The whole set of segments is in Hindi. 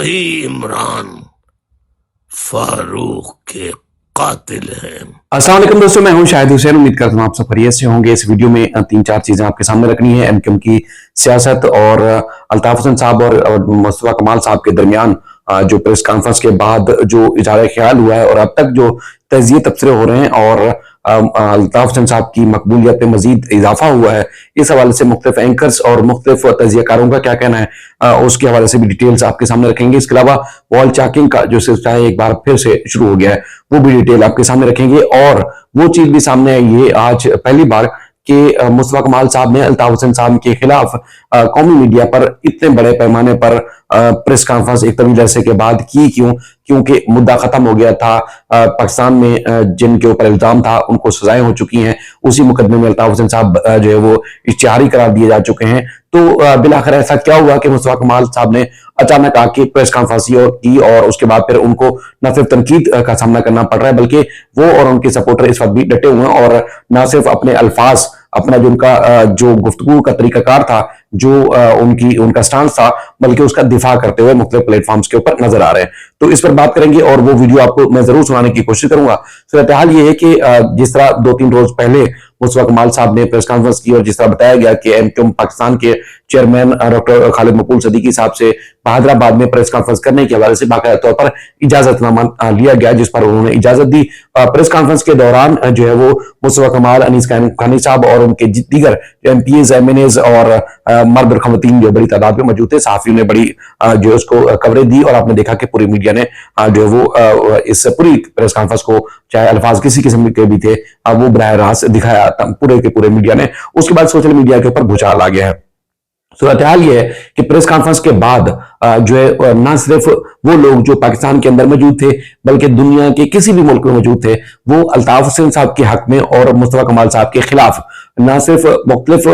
वही इमरान फारूक के कातिल हैं। अस्सलाम वालेकुम दोस्तों, मैं हूं शाहिद हुसैन। उम्मीद करता हूं आप सब खैरियत से होंगे। इस वीडियो में तीन चार चीजें आपके सामने रखनी है। एमक्यूएम की सियासत और अल्ताफ हुसैन साहब और मुस्तफा कमाल साहब के दरमियान जो प्रेस कॉन्फ्रेंस के बाद जो इजहार ख्याल हुआ है और अब तक जो तजिए तबसरे हो रहे हैं और अल्ताफ हुसैन साहब की मकबूलियत में मजीद इजाफा हुआ है, इस हवाले से मुख्तलिफ एंकर्स और मुख्तलिफ तजियाकारों का क्या कहना है, उसके हवाले से भी डिटेल्स आपके सामने रखेंगे। इसके अलावा वॉल चैकिंग का जो सिलसिला है एक बार फिर से शुरू हो गया है, वो भी डिटेल आपके सामने रखेंगे। और वो चीज भी सामने आई है आज पहली बार कि मुस्तफा कमाल साहब ने अल्ताफ हुसैन साहब के खिलाफ कौमी मीडिया पर इतने बड़े पैमाने पर प्रेस कॉन्फ्रेंस एक तवील अरसे के बाद की। क्योंकि मुद्दा खत्म हो गया था। पाकिस्तान में जिनके ऊपर इल्जाम था उनको सजाएं हो चुकी हैं। उसी मुकदमे में अल्ताफ हुसैन साहब जो है वो इश्तिहारी करार दिए जा चुके हैं। तो बिलाखिर ऐसा क्या हुआ कि मुस्तफा कमाल साहब ने अचानक आके प्रेस कॉन्फ्रेंस की और उसके बाद फिर उनको न सिर्फ तनकीद का सामना करना पड़ रहा है, बल्कि वो और उनके सपोर्टर इस वक्त भी डटे हुए हैं और न सिर्फ अपने अल्फाज, अपना जो उनका जो गुफ्तगू का तरीकाकार था, जो उनका स्टांस था, बल्कि उसका दिफा करते हुए मुख्तलिफ प्लेटफॉर्म्स के ऊपर नजर आ रहे हैं। तो इस पर बात करेंगे और वो वीडियो आपको मैं जरूर सुनाने की कोशिश करूंगा। सूरत हाल ये है कि जिस तरह 2-3 रोज पहले मुस्तफा कमाल साहब ने प्रेस कॉन्फ्रेंस की और जिस तरह बताया गया कि एमक्यूएम पाकिस्तान के चेयरमैन डॉक्टर खालिद मकबूल सदीकी साहब से हैदराबाद में प्रेस कॉन्फ्रेंस करने के हवाले से बाकायदा तौर पर इजाजतनामा लिया गया, जिस पर उन्होंने इजाजत दी। प्रेस कॉन्फ्रेंस के दौरान जो है वो मुस्तफा कमाल, अनीस खानी साहब और उनके दीगर एमपीएस, एमएनएस और मर्द और खवातीन जो बड़ी तादाद में मौजूद थे। सहाफियों ने बड़ी जो उसको कवरेज दी और आपने देखा कि पूरी मीडिया ने जो है वो इस पूरी प्रेस कॉन्फ्रेंस को, चाहे अल्फाज किसी किस्म के भी थे, वो बराह रास्त दिखाया पूरे के पूरे मीडिया ने। उसके बाद सोशल मीडिया के ऊपर भूचाल आ गया है। सूरत हाल ये है कि प्रेस कॉन्फ्रेंस के बाद जो है ना सिर्फ वो लोग जो पाकिस्तान के अंदर मौजूद थे, बल्कि दुनिया के किसी भी मुल्क में मौजूद थे, वो अल्ताफ हुसैन साहब के हक में और मुस्तफा कमाल साहब के खिलाफ ना सिर्फ मुख्तलिफ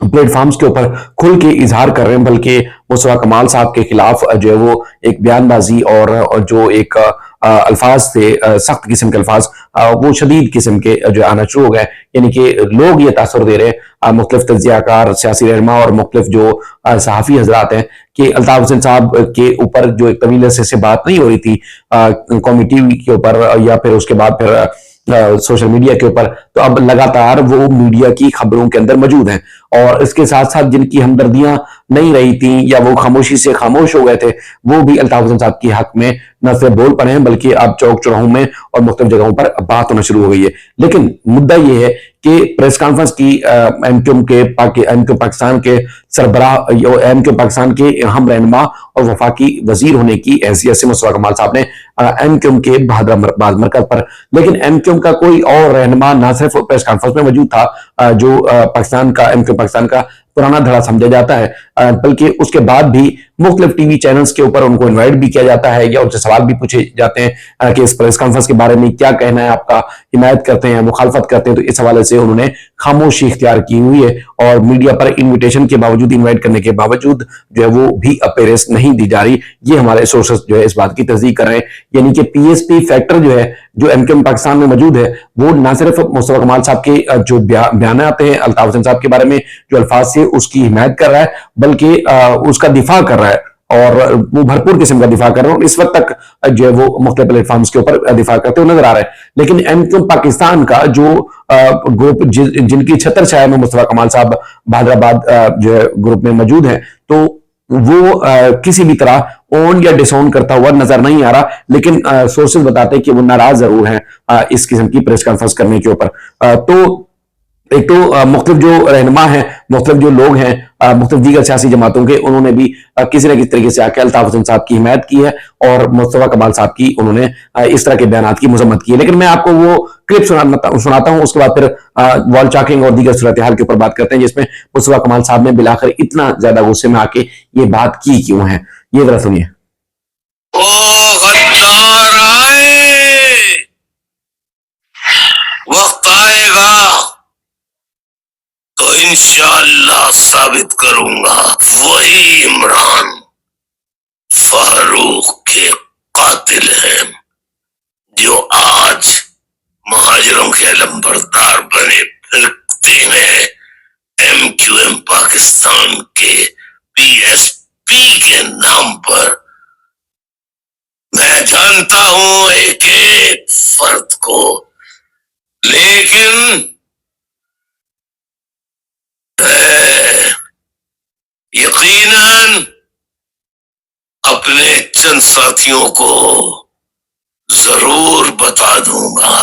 प्लेटफॉर्म्स के ऊपर खुल के इजहार कर रहे हैं, बल्कि मुस्तफा कमाल साहब के खिलाफ जो है वो एक बयानबाजी और जो एक अल्फाज थे, सख्त किस्म के अल्फाज, वो शदीद किस्म के जो आना शुरू हो गए। यानी कि लोग ये तासर दे रहे हैं, मुख्तलिफ तजियाकार, सियासी रहनुमा और मुख्तलिफ जो सहाफ़ी हजरात हैं, कि अल्ताफ हुसैन साहब के ऊपर जो एक तवील अरसे से बात नहीं हो रही थी कौमी टीवी के ऊपर या फिर उसके बाद फिर सोशल मीडिया के ऊपर, तो अब लगातार वो मीडिया की खबरों के अंदर मौजूद हैं। और इसके साथ साथ जिनकी हमदर्दियां नहीं रही थी या वो खामोशी से खामोश हो गए थे, वो भी अल्ताफ हुसैन साहब के हक में न सिर्फ बोल पड़े हैं, बल्कि अब चौक चौराहों में और मुख्तलिफ जगहों पर बात होना शुरू हो गई है। लेकिन मुद्दा यह है कि प्रेस कॉन्फ्रेंस की एमक्यूएम पाकिस्तान के सरबराह, एमक्यूएम पाकिस्तान के अहम रहनुमा और वफाकी वजीर होने की हैसियत से मुस्तफा कमाल साहब ने एमक्यूएम के हैदराबाद मरकज पर, लेकिन एमक्यूएम का कोई और रहनुमा ना सिर्फ प्रेस कॉन्फ्रेंस में मौजूद था, जो पाकिस्तान का एमक्यूएम पाकिस्तान का पुराना धड़ा समझा जाता है, बल्कि उसके बाद भी मुख्तलिफ टीवी चैनल्स के ऊपर उनको इनवाइट भी किया जाता है या उनसे सवाल भी पूछे जाते हैं कि इस प्रेस कॉन्फ्रेंस के बारे में क्या कहना है आपका, हिमायत करते हैं, मुखालफत करते हैं। तो इस हवाले से उन्होंने खामोशी इख्तियार की हुई है और मीडिया पर इन्विटेशन के बावजूद, इन्वाइट करने के बावजूद जो है वो भी अपीयरेंस नहीं दी जा रही। ये हमारे सोर्सेस जो है इस बात की तस्दीक कर रहे हैं। यानी कि पीएसपी फैक्टर जो है, जो एमक्यूएम पाकिस्तान में मौजूद है, वो ना सिर्फ मुस्तफा कमाल साहब के जो बयान आते हैं अल्ताफ हुसैन साहब के बारे में, जो अल्फाज से उसकी हिमायत कर रहा है, बल्कि उसका दिफा कर रहा है और वो भरपूर किस्म का दिफा कर रहा है। इस वक्त तक जो है वो मुख्तलिफ प्लेटफॉर्म्स के ऊपर दिफा करते हुए नजर आ रहे हैं। लेकिन एमक्यूएम पाकिस्तान का जो ग्रुप, जिनकी छत्र छाया में मुस्तफा कमाल साहब हैदराबाद जो है ग्रुप में मौजूद है, तो वो किसी भी तरह ओन या डिसोन करता हुआ नजर नहीं आ रहा। लेकिन सोर्सेज बताते हैं कि वो नाराज जरूर हैं इस किस्म की प्रेस कॉन्फ्रेंस करने के ऊपर। तो एक तो मुख्तलिफ जो रहनुमा है, मुख्तलिफ जो लोग हैं, मुख्तलिफ दीगर सियासी जमातों के, उन्होंने भी किसी न किसी तरीके से आके अल्ताफ हुसैन साहब की हिमायत की है और मुस्तफा कमाल साहब की उन्होंने इस तरह के बयान की मजम्मत की है। लेकिन मैं आपको वो क्लिप सुनाता हूं, उसके बाद फिर वॉल चैकिंग और दीगर सूरत हाल के ऊपर बात करते हैं, जिसमें मुस्तफा कमाल साहब ने बिलाखिर इतना ज्यादा गुस्से में आके ये बात की क्यों है। ये जरा सुनिए। वक्त आएगा तो इंशाअल्लाह साबित करूंगा वही इमरान फारूक के कातिल हैं, जो आज महाजरों के अलंबरदार बने फिरते हैं। एमक्यूएम पाकिस्तान के पीएसपी के नाम पर हूं एक एक फर्द को, लेकिन मैं यकीनन अपने चंद साथियों को जरूर बता दूंगा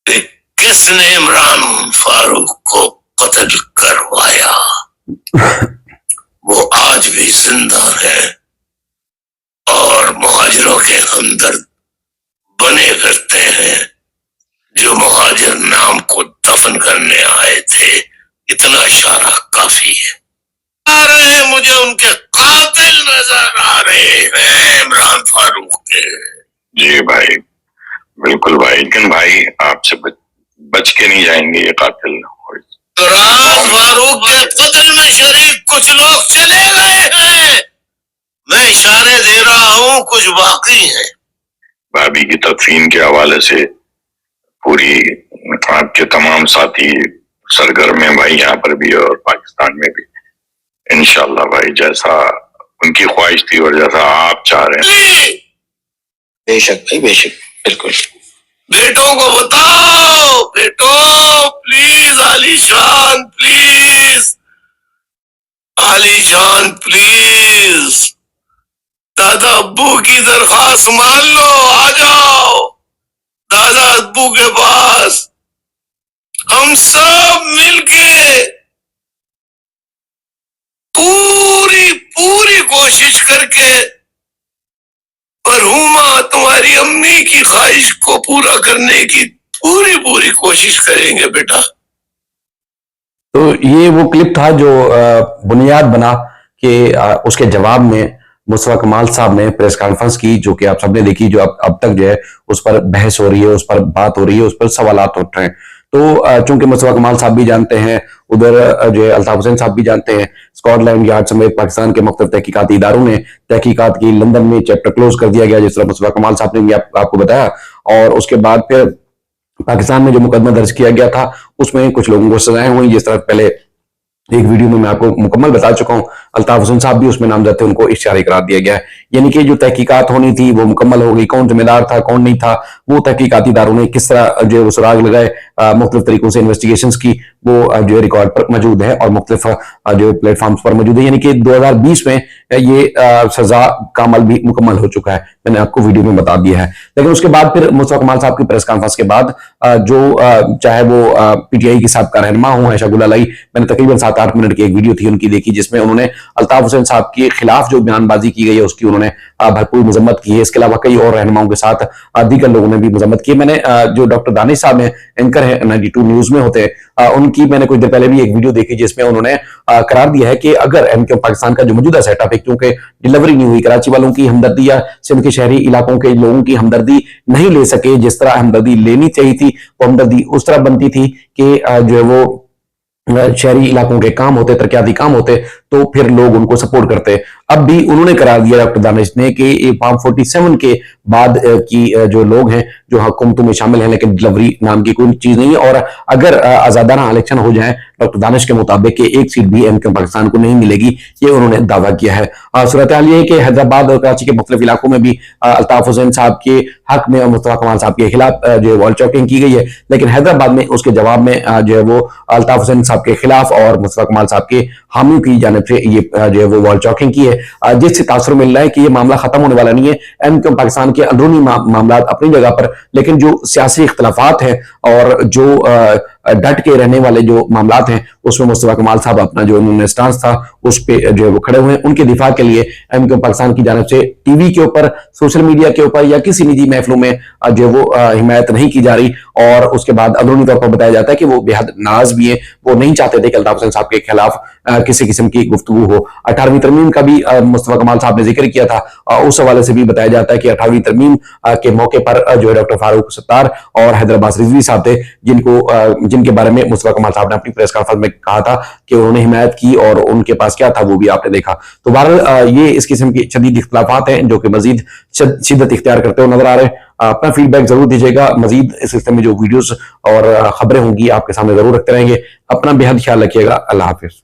कि किसने इमरान फारूक को कत्ल करवाया। वो आज भी जिंदा है और मुहाजिरों के हमदर्द बने फिरते हैं। जो मुहाजिर नाम को दफन करने आए थे, इतना इशारा काफी है। आ रहे हैं, मुझे उनके कातिल नजर आ रहे हैं, इमरान फारूक के। जी भाई, बिल्कुल भाई, लेकिन भाई आपसे बच के नहीं जाएंगे ये कातिल। इमरान फारूक के कत्ल में शरीक कुछ लोग चले गए हैं। मैं इशारे दे रहा हूँ, कुछ बाकी है। भाभी की तदफीन के हवाले से पूरी आपके तमाम साथी सरगर्म हैं भाई, यहाँ पर भी और पाकिस्तान में भी। इंशाल्लाह भाई, जैसा उनकी ख्वाहिश थी और जैसा आप चाह रहे हैं। बेशक भाई, बेशक, बिल्कुल। बेटों को बताओ, बेटो प्लीज, आलीशान प्लीज, आलीशान प्लीज, दादा अब्बू की दरखास्त मान लो, आ जाओ दादा अब्बू के पास। हम सब मिलके पूरी कोशिश करके मरहूमा तुम्हारी अम्मी की ख्वाहिश को पूरा करने की पूरी कोशिश करेंगे बेटा। तो ये वो क्लिप था जो बुनियाद बना कि उसके जवाब में मुस्तफा कमाल साहब ने प्रेस कॉन्फ्रेंस की, जो कि आप सबने देखी, जो अब तक जो है उस पर बहस हो रही है, उस पर बात हो रही है, उस पर सवालात उठ रहे हैं। तो चूंकि मुस्तफा कमाल साहब भी जानते हैं, उधर जो है अल्ताफ हुसैन साहब भी जानते हैं, स्कॉटलैंड यार्ड समेत पाकिस्तान के मुख्तलिफ तहकीकाती इदारों ने तहकीकात की, लंदन में चैप्टर क्लोज कर दिया गया, जिस तरह मुस्तफा कमाल साहब ने भी आपको बताया। और उसके बाद फिर पाकिस्तान में जो मुकदमा दर्ज किया गया था, उसमें कुछ लोगों को सजाएं हुई, जिस तरह पहले एक वीडियो में मैं आपको मुकम्मल बता चुका हूं। अल्ताफ हुसैन साहब भी उसमें नामजद थे, उनको इश्तिहारी करार दिया गया है। यानी कि जो तहकीकात होनी थी वो मुकम्मल हो गई। कौन जिम्मेदार था, कौन नहीं था, वो तहकीकाती इदारों ने किस तरह जो सुराग लगाए, मुख्तलिफ तरीकों से इन्वेस्टिगेशंस की, वो जो रिकॉर्ड पर मौजूद है और मुख्तलिफ जो प्लेटफॉर्म्स पर मौजूद है। यानी कि 2020 में ये सजा का अमल भी मुकम्मल हो चुका है, मैंने आपको वीडियो में बता दिया है। लेकिन उसके बाद फिर मुस्तफा कमाल साहब की प्रेस कॉन्फ्रेंस के बाद जो चाहे वो पीटीआई की साहब का रहनुमा हो आयशा गुल अलाई, मैंने तकरीबन 7-8 मिनट की एक वीडियो थी उनकी देखी, जिसमें उन्होंने अल्ताफ हुसैन साहब के खिलाफ जो बयानबाजी की गई है उसकी उन्होंने भरपूर मजम्मत की है। इसके अलावा कई और रहनुमाओं के साथ दीगर लोगों ने भी मजम्मत की। मैंने जो डॉक्टर दानिश साहब हैं, एंकर है 92 न्यूज में होते हैं, उनकी मैंने कुछ देर पहले भी एक वीडियो देखी, जिसमें उन्होंने करार दिया है कि अगर एमक्यू पाकिस्तान का जो मौजूदा सेटअप है, क्योंकि डिलीवरी नहीं हुई, कराची वालों की हमदर्दी या सिंध के शहरी इलाकों के लोगों की हमदर्दी नहीं ले सके, जिस तरह हमदर्दी लेनी चाहिए थी, वो हमदर्दी उस तरह बनती थी कि जो है वो शहरी इलाकों के काम होते, तरक्याती काम होते, तो फिर लोग उनको सपोर्ट करते। अब भी उन्होंने करार दिया डॉक्टर दानिश ने कि फॉर्म 47 के बाद की जो लोग हैं जो हुकूमतों में शामिल हैं, लेकिन डिलीवरी नाम की कोई चीज नहीं है, और अगर आजादाना इलेक्शन हो जाए डॉक्टर दानिश के मुताबिक कि एक सीट भी एमक्यू पाकिस्तान को नहीं मिलेगी, ये उन्होंने दावा किया है। सूरत हाल ये है कि हैदराबाद और कराची के मुख्तलिफ इलाकों में भी अल्ताफ हुसैन साहब के हक में और मुस्तफा कमाल साहब के खिलाफ जो है वॉल चौकिंग की गई है, लेकिन हैदराबाद में उसके जवाब में जो है वो अल्ताफ हुसैन साहब के खिलाफ और मुस्तफा कमाल साहब के हामियों की जानिब से ये जो है वो वॉल चौकिंग की है, जिससे तासुर मिल रहा है कि ये मामला खत्म होने वाला नहीं है। एमक्यू पाकिस्तान के अंदरूनी मामला अपनी जगह पर, लेकिन जो सियासी इख्तलाफात हैं और जो डट के रहने वाले जो मामलात हैं, उसमें मुस्तफा कमाल साहब अपना जो उन्होंने स्टांस था उस पे जो है वो खड़े हुए हैं। उनके दिफा के लिए एमक्यू पाकिस्तान की जानिब से टीवी के ऊपर, सोशल मीडिया के ऊपर या किसी निजी महफिलों में जो वो हिमायत नहीं की जा रही, और उसके बाद अंदरूनी तौर पर बताया जाता है कि वो बेहद नाराज भी है, वो नहीं चाहते थे कि अल्ताफ हुसैन साहब के खिलाफ किसी किस्म की गुफ्तगू हो। 18वीं तरमीम का भी मुस्तफा कमाल साहब ने जिक्र किया था, उस हवाले से भी बताया जाता है कि 18वीं तरमीम के मौके पर जो है डॉक्टर फारूक सत्तार और हैदराबाद रिजवी साहब थे, जिनके बारे में मुस्तफा कमाल साहब ने अपनी प्रेस कॉन्फ्रेंस में कहा था कि उन्होंने हिमायत की और उनके पास क्या था वो भी आपने देखा। तो बहरहाल ये इस किस्म की शदीद इख्तलाफात हैं जो कि मजीद शिद्दत इख्तियार करते हुए नजर आ रहे हैं। अपना फीडबैक जरूर दीजिएगा, मजीद इस सिलसिले में जो वीडियोस और खबरें होंगी आपके सामने जरूर रखते रहेंगे। अपना बेहद ख्याल रखिएगा। अल्लाह हाफिज।